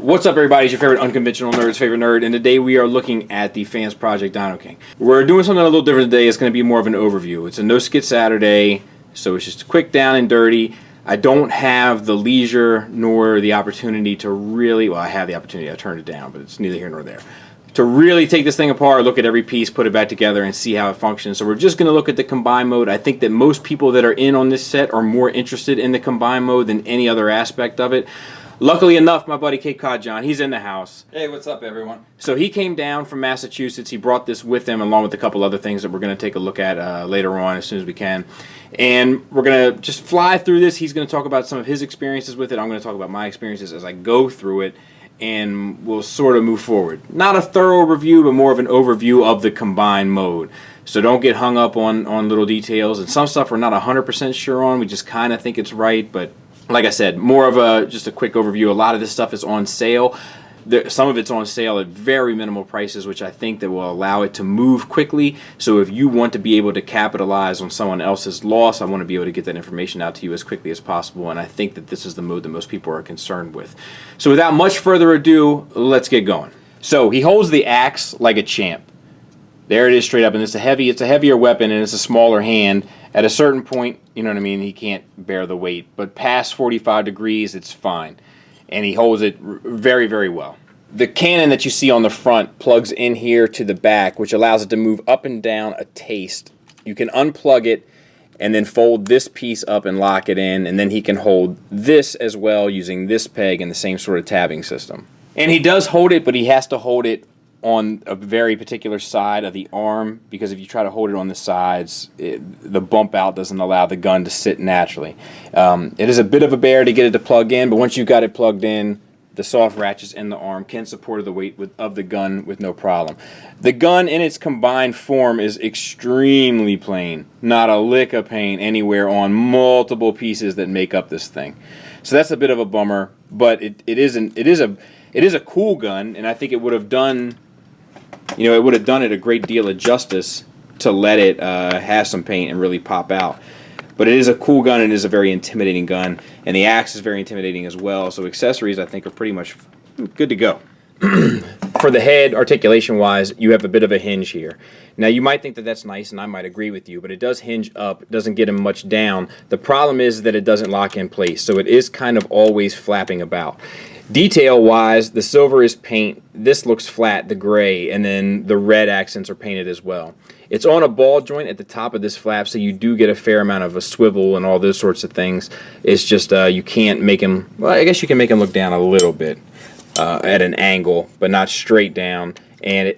What's up, everybody? It's your favorite unconventional nerd's favorite nerd, and today we are looking at the Fansproject Dinoking. We're doing something a little different today. It's going to be more of an overview. It's a no-skit Saturday, so it's just quick, down, and dirty. I don't have the leisure nor the opportunity to really, well, I have the opportunity, I turned it down, but it's neither here nor there, to really take this thing apart, look at every piece, put it back together, and see how it functions. So we're just going to look at the combine mode. I think that most people that are in on this set are more interested in the combine mode than any other aspect of it. Luckily enough, my buddy Cape Cod John, he's in the house. Hey, what's up, everyone? So he came down from Massachusetts. He brought this with him, along with a couple other things that we're going to take a look at later on as soon as we can. And we're going to just fly through this. He's going to talk about some of his experiences with it. I'm going to talk about my experiences as I go through it, and we'll sort of move forward. Not a thorough review, but more of an overview of the combine mode. So don't get hung up on little details. And some stuff we're not 100% sure on. We just kind of think it's right, but like I said, more of just a quick overview. A lot of this stuff is on sale. Some of it's on sale at very minimal prices, which I think that will allow it to move quickly. So if you want to be able to capitalize on someone else's loss, I want to be able to get that information out to you as quickly as possible. And I think that this is the mode that most people are concerned with. So without much further ado, let's get going. So he holds the axe like a champ. There it is straight up, and it's a heavier weapon, and it's a smaller hand. At a certain point, you know what I mean, he can't bear the weight, but past 45 degrees, it's fine. And he holds it very, very well. The cannon that you see on the front plugs in here to the back, which allows it to move up and down a taste. You can unplug it and then fold this piece up and lock it in, and then he can hold this as well using this peg and the same sort of tabbing system. And he does hold it, but he has to hold it on a very particular side of the arm, because if you try to hold it on the sides, the bump out doesn't allow the gun to sit naturally. It is a bit of a bear to get it to plug in, but once you've got it plugged in, the soft ratchets in the arm can support the weight of the gun with no problem. The gun in its combined form is extremely plain, not a lick of paint anywhere on multiple pieces that make up this thing. So that's a bit of a bummer, but it is a cool gun, and I think it would have done, it would have done it a great deal of justice to let it have some paint and really pop out. But it is a cool gun, and it is a very intimidating gun, and the axe is very intimidating as well. So accessories, I think, are pretty much good to go. For the head, articulation-wise, you have a bit of a hinge here. Now, you might think that that's nice, and I might agree with you, but it does hinge up. It doesn't get him much down. The problem is that it doesn't lock in place, so it is kind of always flapping about. Detail-wise, the silver is paint. This looks flat, the gray, and then the red accents are painted as well. It's on a ball joint at the top of this flap, so you do get a fair amount of a swivel and all those sorts of things. It's just you can't make him, well, I guess you can make him look down a little bit at an angle, but not straight down. And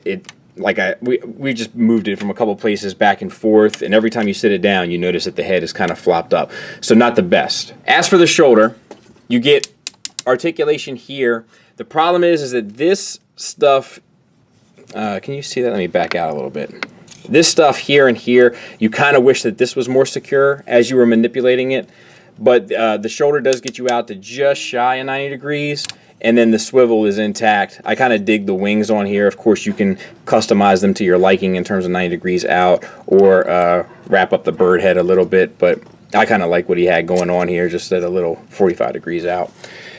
we just moved it from a couple places back and forth, and every time you sit it down, you notice that the head is kind of flopped up. So not the best. As for the shoulder, you get articulation here. The problem is that this stuff, can you see that? Let me back out a little bit. This stuff here and here, you kind of wish that this was more secure as you were manipulating it, but the shoulder does get you out to just shy of 90 degrees, and then the swivel is intact. I kind of dig the wings on here. Of course, you can customize them to your liking in terms of 90 degrees out, or wrap up the bird head a little bit, but I kind of like what he had going on here, just at a little 45 degrees out.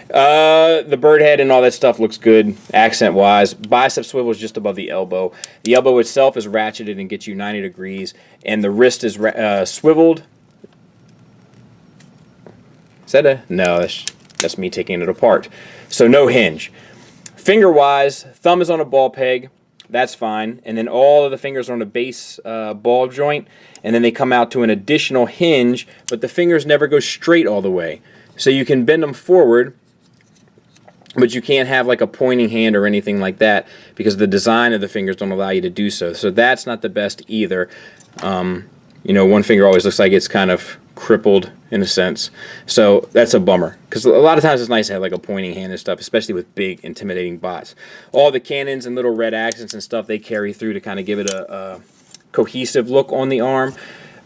The bird head and all that stuff looks good accent wise. Bicep swivel is just above the elbow. The elbow itself is ratcheted and gets you 90 degrees, and the wrist is swiveled. Is that a no? That's me taking it apart. So no hinge. Finger wise, thumb is on a ball peg. That's fine, and then all of the fingers are on a base ball joint, and then they come out to an additional hinge, but the fingers never go straight all the way. So you can bend them forward, but you can't have like a pointing hand or anything like that, because the design of the fingers don't allow you to do so. So that's not the best either. One finger always looks like it's kind of crippled in a sense. So that's a bummer, because a lot of times it's nice to have like a pointing hand and stuff, especially with big intimidating bots. All the cannons and little red accents and stuff, they carry through to kind of give it a cohesive look on the arm.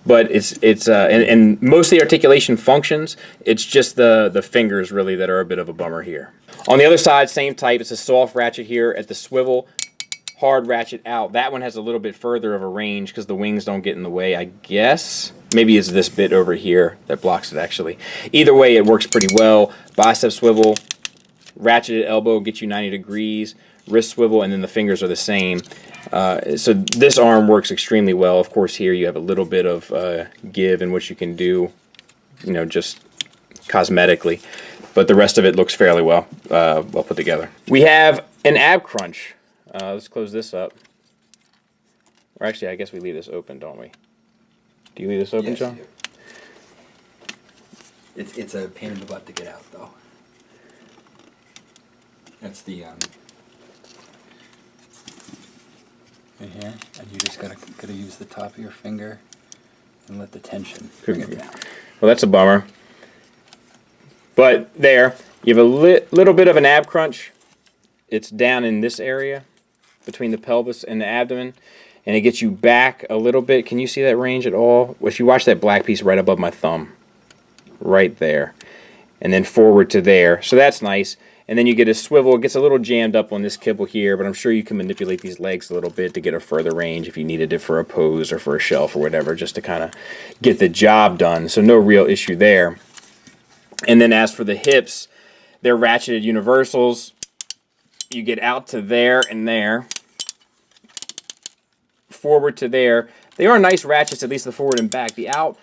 But and most of the articulation functions. It's just the fingers really that are a bit of a bummer here. On the other side, same type. It's a soft ratchet here at the swivel, hard ratchet out. That one has a little bit further of a range because the wings don't get in the way, I guess. Maybe it's this bit over here that blocks it actually. Either way, it works pretty well. Bicep swivel, Ratcheted elbow gets you 90 degrees, wrist swivel, and then the fingers are the same. So this arm works extremely well. Of course, here you have a little bit of give in what you can do, you know, just cosmetically. But the rest of it looks fairly well put together. We have an ab crunch. Let's close this up. Or actually, I guess we leave this open, don't we? Do you leave this open, yes, John? It's a pain in the butt to get out, though. That's the right here, and you just gotta use the top of your finger and let the tension bring it down. Well, that's a bummer. But there, you have a little bit of an ab crunch. It's down in this area between the pelvis and the abdomen, and it gets you back a little bit. Can you see that range at all? If you watch that black piece right above my thumb, right there, and then forward to there. So that's nice. And then you get a swivel. It gets a little jammed up on this kibble here, but I'm sure you can manipulate these legs a little bit to get a further range if you needed it for a pose or for a shelf or whatever, just to kind of get the job done. So no real issue there. And then as for the hips, they're ratcheted universals. You get out to there and there, forward to there. They are nice ratchets, at least the forward and back. The out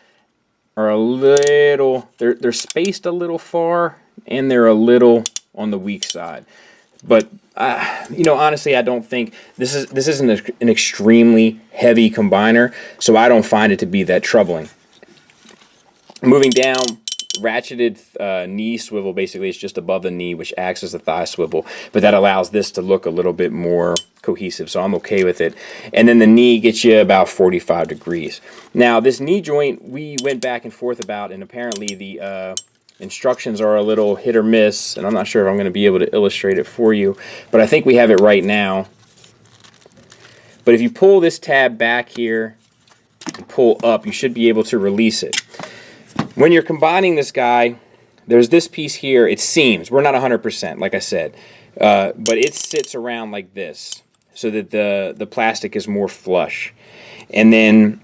are a little, they're spaced a little far, and they're a little on the weak side. But you know, honestly, I don't think this isn't an extremely heavy combiner, so I don't find it to be that troubling. Moving down, ratcheted knee swivel, basically it's just above the knee, which acts as a thigh swivel, but that allows this to look a little bit more cohesive, so I'm okay with it. And then the knee gets you about 45 degrees. Now this knee joint we went back and forth about, and apparently the instructions are a little hit or miss, and I'm not sure if I'm going to be able to illustrate it for you, but I think we have it right now. But if you pull this tab back here and pull up, you should be able to release it. When you're combining this guy, there's this piece here. It seems, we're not 100%, like I said, but it sits around like this so that the plastic is more flush. And then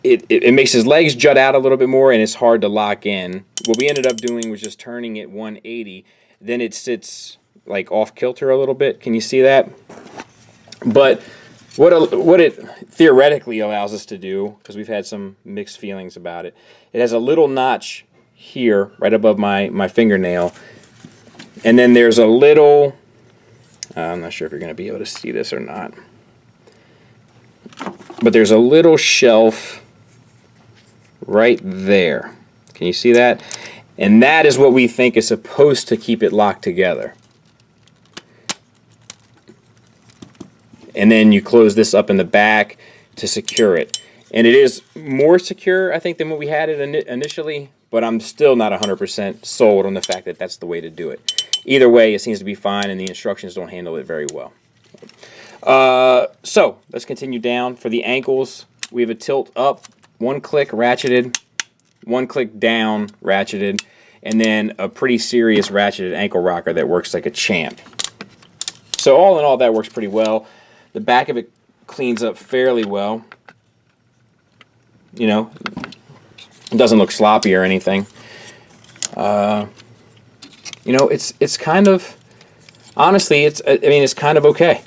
it makes his legs jut out a little bit more, and it's hard to lock in. What we ended up doing was just turning it 180. Then it sits like off kilter a little bit. Can you see that? But what it theoretically allows us to do, because we've had some mixed feelings about it, it has a little notch here right above my fingernail, and then there's a little, I'm not sure if you're going to be able to see this or not, but there's a little shelf right there. Can you see that? And that is what we think is supposed to keep it locked together. And then you close this up in the back to secure it. And it is more secure, I think, than what we had it initially, but I'm still not 100% sold on the fact that that's the way to do it. Either way, it seems to be fine, and the instructions don't handle it very well. So let's continue down. For the ankles, we have a tilt up, one click ratcheted, one click down ratcheted, and then a pretty serious ratcheted ankle rocker that works like a champ. So all in all, that works pretty well. The back of it cleans up fairly well. You know, it doesn't look sloppy or anything. You know, it's kind of, honestly, it's kind of okay.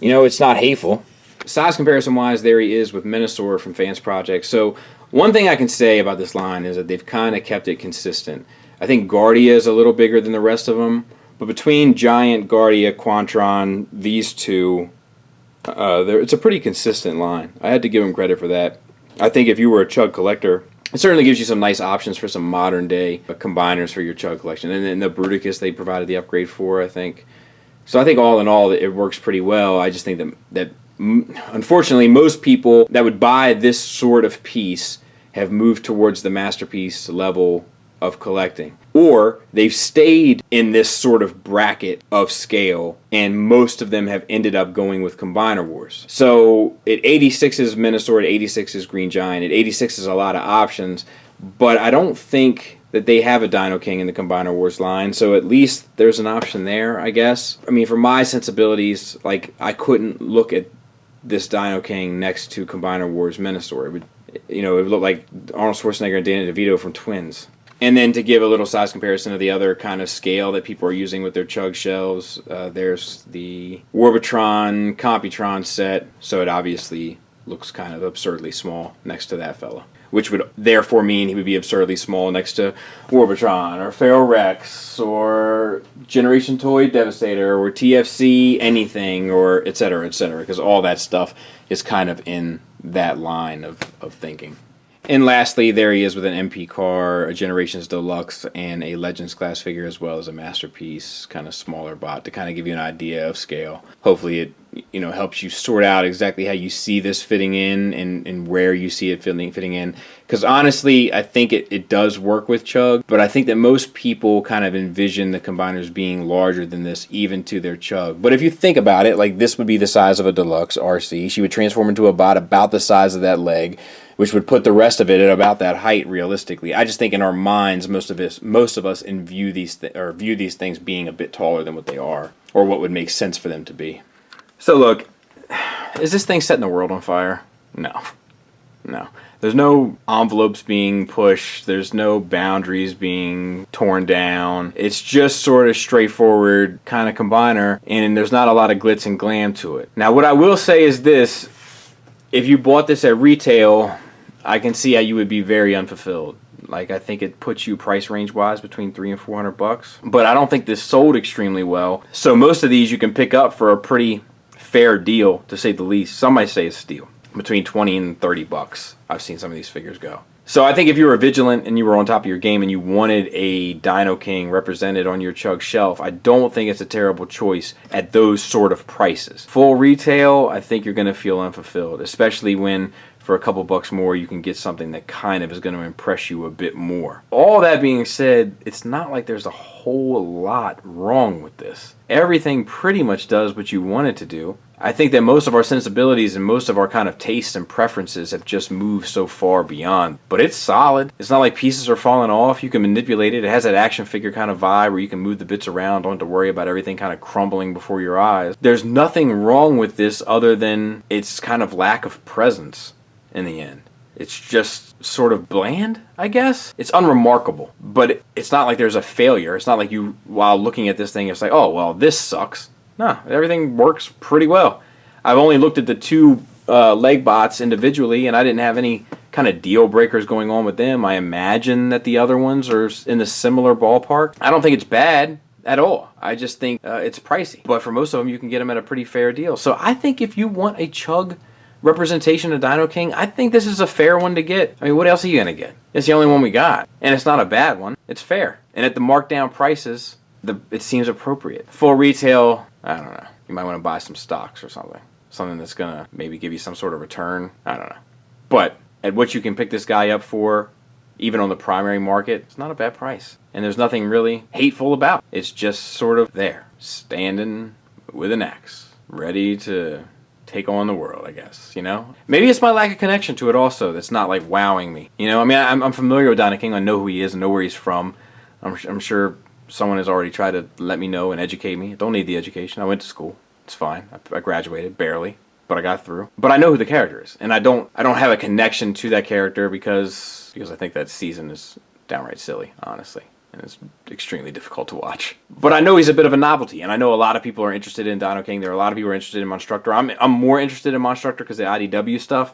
You know, it's not hateful. Size comparison-wise, there he is with Minosaur from Fansproject. So one thing I can say about this line is that they've kind of kept it consistent. I think Guardia is a little bigger than the rest of them, but between Giant, Guardia, Quantron, these two, it's a pretty consistent line. I had to give them credit for that. I think if you were a Chug collector, it certainly gives you some nice options for some modern-day combiners for your Chug collection. And then the Bruticus they provided the upgrade for, I think. So I think all in all, it works pretty well. I just think that unfortunately, most people that would buy this sort of piece have moved towards the masterpiece level of collecting. Or they've stayed in this sort of bracket of scale, and most of them have ended up going with Combiner Wars. So at 86 is Minosaur, at 86 is Green Giant, at 86 is a lot of options, but I don't think that they have a Dinoking in the Combiner Wars line, so at least there's an option there, I guess. I mean, for my sensibilities, like, I couldn't look at this Dinoking next to Combiner Wars Minosaur. It would, you know, it would look like Arnold Schwarzenegger and Danny DeVito from Twins. And then to give a little size comparison of the other kind of scale that people are using with their chug shells, there's the Warbitron Computron set, so it obviously looks kind of absurdly small next to that fella, which would therefore mean he would be absurdly small next to Warbitron or Feral Rex or Generation Toy Devastator or TFC anything or et cetera, because all that stuff is kind of in that line of thinking. And lastly, there he is with an MP car, a Generations Deluxe, and a Legends class figure, as well as a Masterpiece, kind of smaller bot, to kind of give you an idea of scale. Hopefully it, you know, helps you sort out exactly how you see this fitting in and where you see it fitting in. Because honestly, I think it does work with Chug, but I think that most people kind of envision the combiners being larger than this, even to their Chug. But if you think about it, like this would be the size of a Deluxe RC. She would transform into a bot about the size of that leg, which would put the rest of it at about that height realistically. I just think in our minds, most of us view these things being a bit taller than what they are, or what would make sense for them to be. So look, is this thing setting the world on fire? No. There's no envelopes being pushed. There's no boundaries being torn down. It's just sort of straightforward kind of combiner, and there's not a lot of glitz and glam to it. Now, what I will say is this: if you bought this at retail, I can see how you would be very unfulfilled. Like, I think it puts you price range wise between $300 and $400, but I don't think this sold extremely well. So most of these you can pick up for a pretty fair deal, to say the least. Some might say it's a steal, between $20 and $30. I've seen some of these figures go. So I think if you were vigilant and you were on top of your game and you wanted a Dinoking represented on your Chug shelf, I don't think it's a terrible choice at those sort of prices. Full retail, I think you're going to feel unfulfilled, especially when for a couple bucks more you can get something that kind of is going to impress you a bit more. All that being said, it's not like there's a whole lot wrong with this. Everything pretty much does what you want it to do. I think that most of our sensibilities and most of our kind of tastes and preferences have just moved so far beyond. But it's solid. It's not like pieces are falling off. You can manipulate it. It has that action figure kind of vibe where you can move the bits around. Don't have to worry about everything kind of crumbling before your eyes. There's nothing wrong with this other than its kind of lack of presence in the end. It's just sort of bland, I guess. It's unremarkable, but it's not like there's a failure. It's not like you, while looking at this thing, it's like, oh, well, this sucks. No, everything works pretty well. I've only looked at the two leg bots individually, and I didn't have any kind of deal breakers going on with them. I imagine that the other ones are in a similar ballpark. I don't think it's bad at all. I just think it's pricey. But for most of them, you can get them at a pretty fair deal. So I think if you want a Chug representation of Dinoking, I think this is a fair one to get. I mean, what else are you going to get? It's the only one we got. And it's not a bad one. It's fair. And at the marked down prices, it seems appropriate. Full retail, I don't know. You might want to buy some stocks or something. Something that's going to maybe give you some sort of return. I don't know. But at what you can pick this guy up for, even on the primary market, it's not a bad price. And there's nothing really hateful about it. It's just sort of there, standing with an axe, ready to take on the world, I guess, you know? Maybe it's my lack of connection to it also that's not, like, wowing me. You know, I mean, I'm familiar with Dinoking. I know who he is and know where he's from. I'm sure someone has already tried to let me know and educate me. I don't need the education. I went to school. It's fine. I graduated, barely, but I got through. But I know who the character is, and I don't have a connection to that character because I think that season is downright silly, honestly. And it's extremely difficult to watch. But I know he's a bit of a novelty, and I know a lot of people are interested in Dinoking. There are a lot of people who are interested in Monstructor. I'm more interested in Monstructor because of the IDW stuff.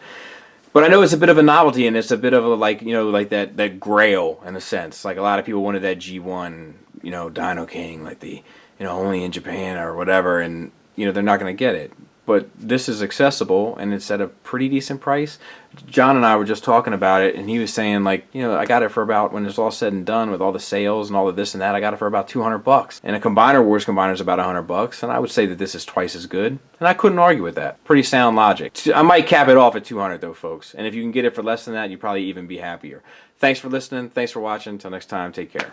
But I know it's a bit of a novelty, and it's a bit of a, like, you know, like that grail in a sense. Like, a lot of people wanted that G1, you know, Dinoking, like the, you know, only in Japan or whatever, and, you know, they're not going to get it. But this is accessible, and it's at a pretty decent price. John and I were just talking about it, and he was saying, like, you know, I got it for about, when it's all said and done with all the sales and all of this and that, I got it for about $200. And a Combiner Wars Combiner is about $100, and I would say that this is twice as good. And I couldn't argue with that. Pretty sound logic. I might cap it off at $200 though, folks. And if you can get it for less than that, you'd probably even be happier. Thanks for listening. Thanks for watching. Until next time, take care.